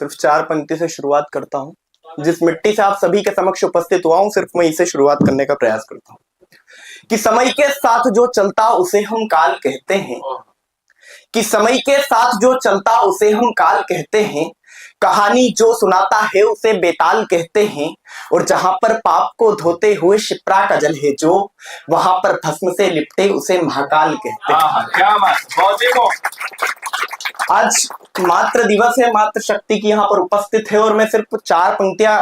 सिर्फ 4 पंक्ति से शुरुआत करता हूँ। जिस मिट्टी से आप सभी के समक्ष उपस्थित हुआ हूं, सिर्फ मैं इसे शुरुआत करने का प्रयास करता हूँ कि समय के साथ जो चलता उसे हम काल कहते हैं, कि समय के साथ जो चलता उसे हम काल कहते हैं, कहानी जो सुनाता है उसे बेताल कहते हैं, और जहां पर पाप को धोते हुए शिप्रा का जल है जो, वहां पर भस्म से लिपटे उसे महाकाल कहते हैं। क्या बात। आज मातृ दिवस है, मातृ शक्ति की यहाँ पर उपस्थित है, और मैं सिर्फ 4 पंक्तियां,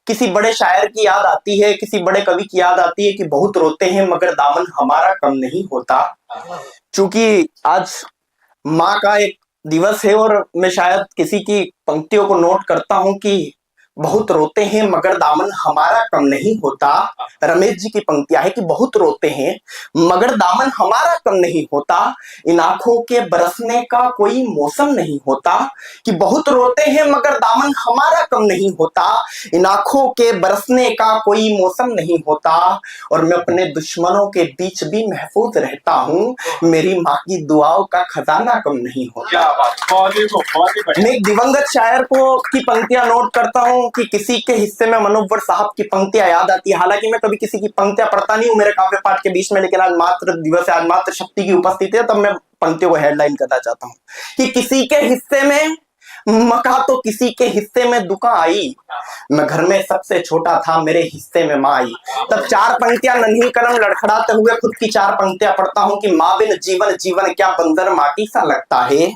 किसी बड़े शायर की याद आती है, किसी बड़े कवि की याद आती है कि बहुत रोते हैं मगर दामन हमारा कम नहीं होता। चूंकि आज माँ का एक दिवस है और मैं शायद किसी की पंक्तियों को नोट करता हूं कि बहुत रोते हैं मगर दामन हमारा कम नहीं होता। रमेश जी की पंक्तियां है कि बहुत रोते हैं मगर दामन हमारा कम नहीं होता, इन आंखों के बरसने का कोई मौसम नहीं होता, कि बहुत रोते हैं मगर दामन हमारा कम नहीं होता, इन आंखों के बरसने का कोई मौसम नहीं होता, और मैं अपने दुश्मनों के बीच भी महफूज रहता हूँ, मेरी माँ की दुआओं का खजाना कम नहीं होता। मैं एक दिवंगत शायर को की पंक्तियां नोट करता हूँ कि किसी के हिस्से में मनोवर साहब की पंक्तियां याद आती है। हालांकि मैं कभी किसी की पंक्तियां पढ़ता नहीं हूं मेरे काव्य पाठ के बीच में, लेकिन आज मातृ दिवस है, आज मातृ शक्ति की उपस्थिति है, तब मैं पंक्तियों को हेडलाइन करना चाहता हूं कि किसी के हिस्से में मका तो किसी के हिस्से में दुका आई, मैं घर में सबसे छोटा था मेरे हिस्से में माँ आई। तब 4 पंक्तियां नन्ही कलम लड़खड़ाते हुए खुद की 4 पंक्तियां पढ़ता हूं कि माँ बिन जीवन जीवन क्या बंजर माटी सा लगता है।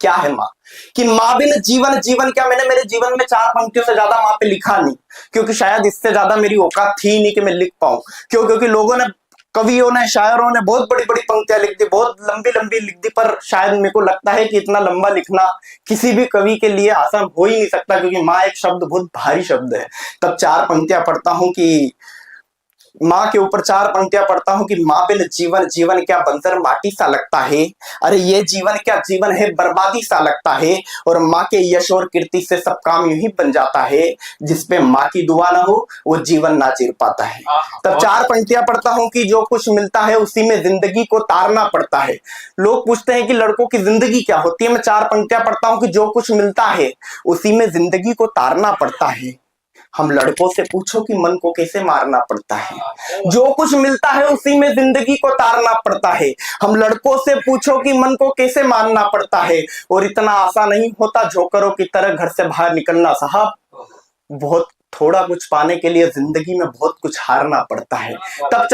क्या है माँ, कि माँ बिन जीवन जीवन क्या। मैंने मेरे जीवन में 4 पंक्तियों से ज्यादा माँ पे लिखा नहीं, क्योंकि शायद इससे ज्यादा मेरी औकात थी नहीं कि मैं लिख पाऊं। क्योंकि लोगों ने, कवियों ने, शायरों ने बहुत बड़ी बड़ी पंक्तियां लिख दी, बहुत लंबी लंबी लिख दी, पर शायद मेरे को लगता है कि इतना लंबा लिखना किसी भी कवि के लिए आसान हो ही नहीं सकता, क्योंकि माँ एक शब्द बहुत भारी शब्द है। तब 4 पंक्तियां पढ़ता हूं कि माँ के ऊपर 4 पंक्तियां पढ़ता हूं कि माँ बिन जीवन जीवन क्या बंजर माटी सा लगता है, अरे ये जीवन क्या जीवन है बर्बादी सा लगता है, और माँ के यश और कीर्ति से सब काम यूं ही बन जाता है, जिसपे माँ की दुआ ना हो वो जीवन ना जीर पाता है। तब 4 पंक्तियां पढ़ता हूं कि जो कुछ मिलता है उसी में जिंदगी को तारना पड़ता है। लोग पूछते हैं कि लड़कों की जिंदगी क्या होती है, मैं 4 पंक्तियां पढ़ता हूं कि जो कुछ मिलता है उसी में जिंदगी को तारना पड़ता है। हम लड़कों से पूछो कि मन को कैसे मारना पड़ता है, जो कुछ मिलता है उसी में जिंदगी को तारना पड़ता है। हम लड़कों से पूछो कि मन को कैसे मारना पड़ता है, और इतना आसान नहीं होता जोकरों की तरह घर से बाहर निकलना साहब, बहुत थोड़ा कुछ पाने के लिए जिंदगी में बहुत कुछ हारना पड़ता है। तब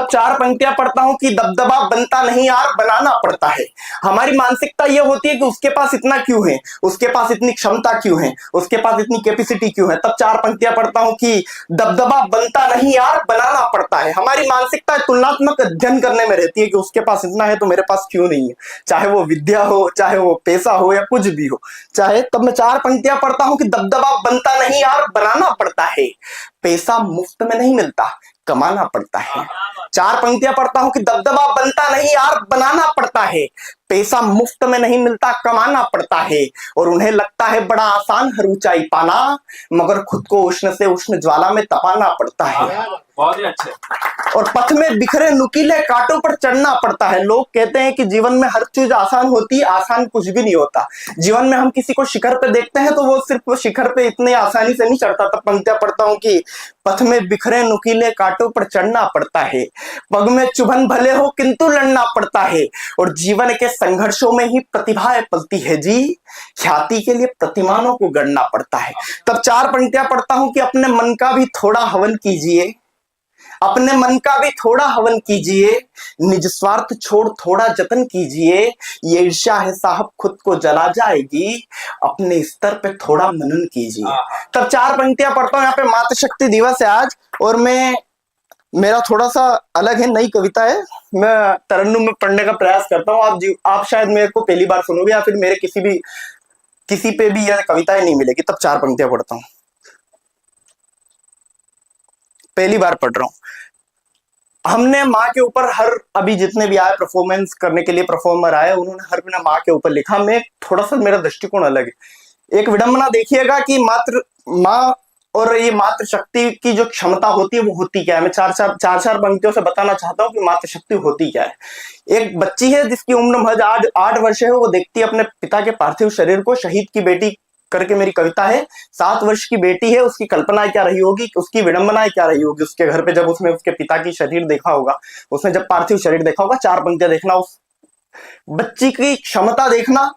4 पंक्तियां पढ़ता हूं कि दबदबा बनता नहीं यार बनाना पड़ता है। हमारी मानसिकता यह होती है कि उसके पास इतना क्यों है, उसके पास इतनी क्षमता क्यों है, उसके पास इतनी कैपेसिटी क्यों है। तब 4 पंक्तियां पढ़ता हूं कि दबदबा बनता नहीं यार बनाना पड़ता है। हमारी मानसिकता तुलनात्मक अध्ययन करने में रहती है कि उसके पास इतना है तो मेरे पास क्यों नहीं है, चाहे वो विद्या हो, चाहे वो पैसा हो, या कुछ भी हो चाहे। तब मैं 4 पंक्तियां पढ़ता हूं कि दबदबा बनता नहीं यार बनाना पड़ता है, पैसा मुफ्त में नहीं मिलता कमाना पड़ता है। 4 पंक्तियां पढ़ता हूं कि दबदबा बनता नहीं यार बनाना पड़ता है, पैसा मुफ्त में नहीं मिलता कमाना पड़ता है, और उन्हें लगता है बड़ा आसान हर ऊंचाई पाना, मगर खुद को उष्ण से उष्ण ज्वाला में तपाना पड़ता है। बहुत ही अच्छे। और पथ में बिखरे नुकीले कांटों पर चढ़ना पड़ता है। लोग कहते हैं कि जीवन में हर चीज आसान होती है, आसान कुछ भी नहीं होता। जीवन में हम किसी को शिखर पे देखते हैं तो वो सिर्फ शिखर पे इतने आसानी से नहीं चढ़ता। तब पंक्तियां पढ़ता हूं कि पथ में बिखरे नुकीले कांटों पर चढ़ना पड़ता है, पग में चुभन भले हो किंतु लड़ना पड़ता है, और जीवन के संघर्षों में ही प्रतिभाएं पलती है जी, ख्याति के लिए प्रतिमानों को गढ़ना पड़ता है। तब 4 पंक्तियां पढ़ता हूं कि अपने मन का भी थोड़ा हवन कीजिए, अपने मन का भी थोड़ा हवन कीजिए, निज स्वार्थ छोड़ थोड़ा जतन कीजिए, ये ईर्ष्या है साहब खुद को जला जाएगी, अपने स्तर पे थोड़ा मनन कीजिए। तब 4 पंक्तियां पढ़ता हूं। यहाँ पे मातृशक्ति दिवस है आज, और मेरा थोड़ा सा अलग है, नई कविता है, मैं तरन्नुम में पढ़ने का प्रयास करता हूँ। आप शायद मेरे को पहली बार सुनोगे, या फिर मेरे किसी पे भी यह कविताएं नहीं मिलेगी। तब 4 पंक्तियां पढ़ता हूँ, पहली बार पढ़ रहा हूं। हमने माँ के ऊपर अभी जितने भी आए परफॉर्मेंस करने के लिए परफॉर्मर आए, उन्होंने हर बिना माँ के ऊपर लिखा। मैं थोड़ा सा, मेरा दृष्टिकोण अलग है। एक विडंबना देखिएगा कि माँ और ये मातृशक्ति की जो क्षमता होती है वो होती क्या है। मैं चार पंक्तियों से बताना चाहता हूँ कि मातृशक्ति होती क्या है। एक बच्ची है जिसकी उम्र महज 8 वर्ष है, वो देखती है अपने पिता के पार्थिव शरीर को, शहीद की बेटी करके मेरी कविता है। 7 वर्ष की बेटी है, उसकी कल्पनाएं क्या रही होगी, उसकी विडंबनाएं क्या रही होगी उसके घर पे जब उसने उसके पिता की शरीर देखा होगा, उसने जब पार्थिव शरीर देखा होगा। 4 पंक्तियां देखना, उस बच्ची की क्षमता देखना।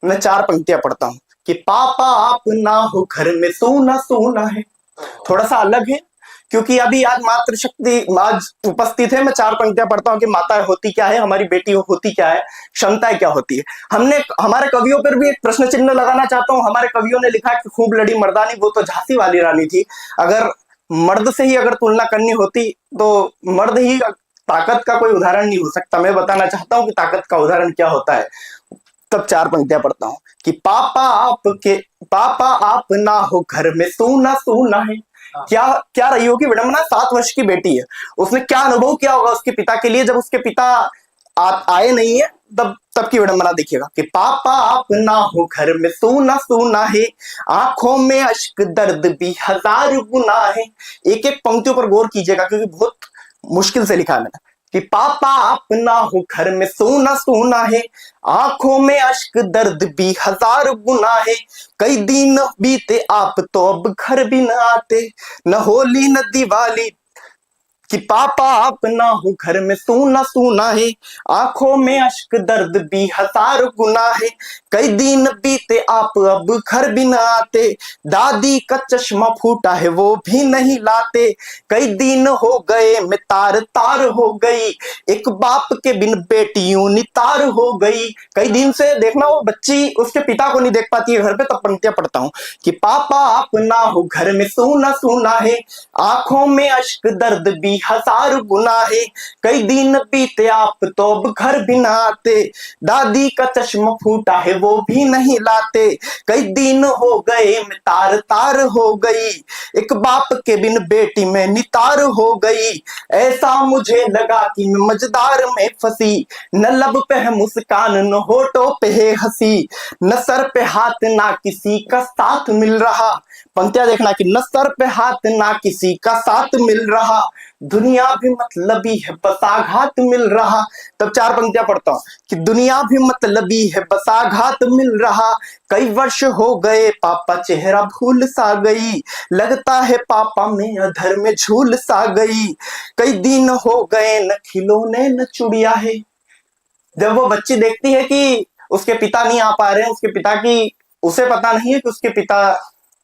मैं 4 पंक्तियां पढ़ता हूं कि पापा आप ना हो घर में सूना सूना है। थोड़ा सा अलग है क्योंकि अभी आज मातृशक्ति आज उपस्थित है। मैं 4 पंक्तियां पढ़ता हूं कि माता होती क्या है, हमारी बेटी होती क्या है, क्षमताएं क्या होती है। हमने हमारे कवियों पर भी एक प्रश्न चिन्ह लगाना चाहता हूं। हमारे कवियों ने लिखा कि खूब लड़ी मर्दानी, वो तो झांसी वाली रानी थी। अगर मर्द से ही अगर तुलना करनी होती तो मर्द ही ताकत का कोई उदाहरण नहीं हो सकता। मैं बताना चाहता हूं कि ताकत का उदाहरण क्या होता है। तब 4 पंक्तियां पढ़ता हूं कि पापा आप ना हो घर में सूना सूना है। क्या क्या रही होगी विडंबना। 7 वर्ष की बेटी है, उसने क्या अनुभव किया होगा उसके पिता के लिए जब उसके पिता आए नहीं है। तब की विडंबना देखिएगा कि पापा आप ना हो घर में सूना सूना है, आंखों में अश्क दर्द भी 1000 गुना है। एक एक पंक्तियों पर गौर कीजिएगा क्योंकि बहुत मुश्किल से लिखा है मैंने कि पापा आप ना हो घर में सूना सूना है, आंखों में अश्क दर्द भी 1000 गुना है। कई दिन बीते आप तो अब घर भी न आते, न होली न दिवाली। कि पापा आप ना हो घर में सूना सूना है, आंखों में अश्क दर्द भी 1000 गुना है। कई दिन बीते आप अब घर भी न आते, दादी का चश्मा फूटा है वो भी नहीं लाते। कई दिन हो गए मैं तार तार हो गई, एक बाप के बिन बेटी यूं नितार हो गई। कई दिन से देखना वो बच्ची उसके पिता को नहीं देख पाती है घर पे। तब पंक्तियां पढ़ता हूं कि पापा आप ना हो घर में सूना सूना है, आंखों में अश्क दर्द भी 1000 गुना है। कई दिन बीते आप तो अब घर भी ना आते, दादी का चश्मा फूटा है वो भी नहीं लाते। कई दिन हो गए मैं तार तार हो गई, एक बाप के बिन बेटी में नितार हो गई। ऐसा मुझे लगा कि मैं मझदार में फंसी, न लब पे है मुस्कान न होठों पे है हंसी, न सर पे हाथ ना किसी का साथ मिल रहा। पंक्तियां देखना कि न सर पे हाथ ना किसी का साथ मिल रहा, दुनिया भी मतलबी है बस आघात मिल रहा। तब 4 पंक्तियां पढ़ता हूं कि दुनिया भी मतलबी है बस आघात मिल रहा। कई वर्ष हो गए पापा चेहरा भूल सा गई, लगता है पापा में अधर में झूल सा गई। कई दिन हो गए न खिलौने न चुड़िया है। जब वो बच्ची देखती है कि उसके पिता नहीं आ पा रहे हैं, उसके पिता की उसे पता नहीं है कि उसके पिता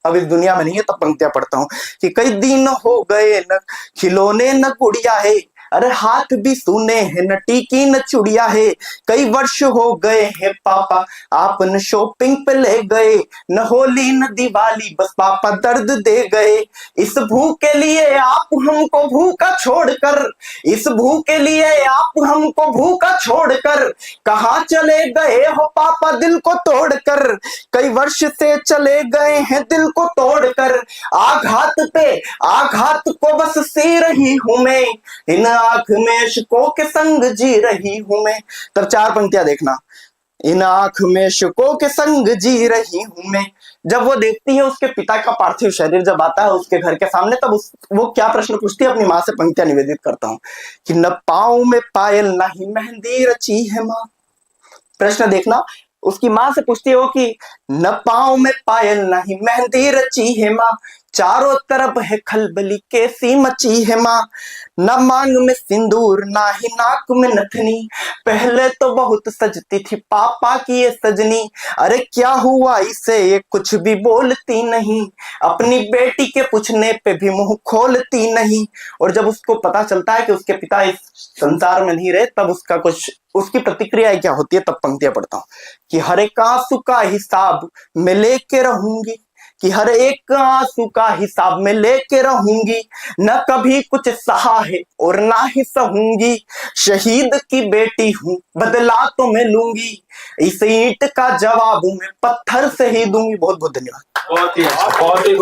अब इस दुनिया में नहीं है। तब पंक्तियां पढ़ता हूं कि कई दिन हो गए न खिलौने न गुड़िया है, अरे हाथ भी सुने हैं न टीकी न चुड़िया है। कई वर्ष हो गए हैं पापा आप न शॉपिंग पे ले गए, न होली न दिवाली बस पापा दर्द दे गए। इस भूख के लिए आप हमको भूखा छोड़कर, इस भूख के लिए आप हमको भूखा छोड़कर, कहाँ चले गए हो पापा दिल को तोड़कर। कई वर्ष से चले गए हैं दिल को तोड़कर, आघात पे आघात को बस सी रही हूं मैं, इन आंख में अश्कों के संग जी रही हूं मैं। तब 4 पंक्तियां देखना, इन आंख में अश्कों के संग जी रही हूं मैं। जब वो देखती है उसके पिता का पार्थिव शरीर जब आता है उसके घर के सामने, तब वो क्या प्रश्न पूछती है अपनी माँ से। पंक्तियां निवेदित करता हूं कि न पाँव में पायल ना ही मेहंदी रची है माँ। प्रश्न देखना, उसकी माँ से पूछती हो कि न पाँव में पायल ना ही मेहंदी रची है माँ, चारों तरफ है खलबली कैसी मची है माँ। न मांग में सिंदूर ना ही नाक में नथनी, पहले तो बहुत सजती थी पापा की ये सजनी। अरे क्या हुआ इसे ये कुछ भी बोलती नहीं, अपनी बेटी के पूछने पे भी मुंह खोलती नहीं। और जब उसको पता चलता है कि उसके पिता इस संसार में नहीं रहे, तब उसकी प्रतिक्रिया क्या होती है। तब पंक्तियां पढ़ता हूं कि हर एक आंसू का हिसाब मैं लेके रहूंगी, कि हर एक आंसू का हिसाब में लेके रहूंगी, न कभी कुछ सहा है और ना ही सहूंगी। शहीद की बेटी हूं बदला तो मैं लूंगी, इस ईंट का जवाब मैं पत्थर से ही दूंगी। बहुत बहुत धन्यवाद। बहुत ही अच्छा, बहुत ही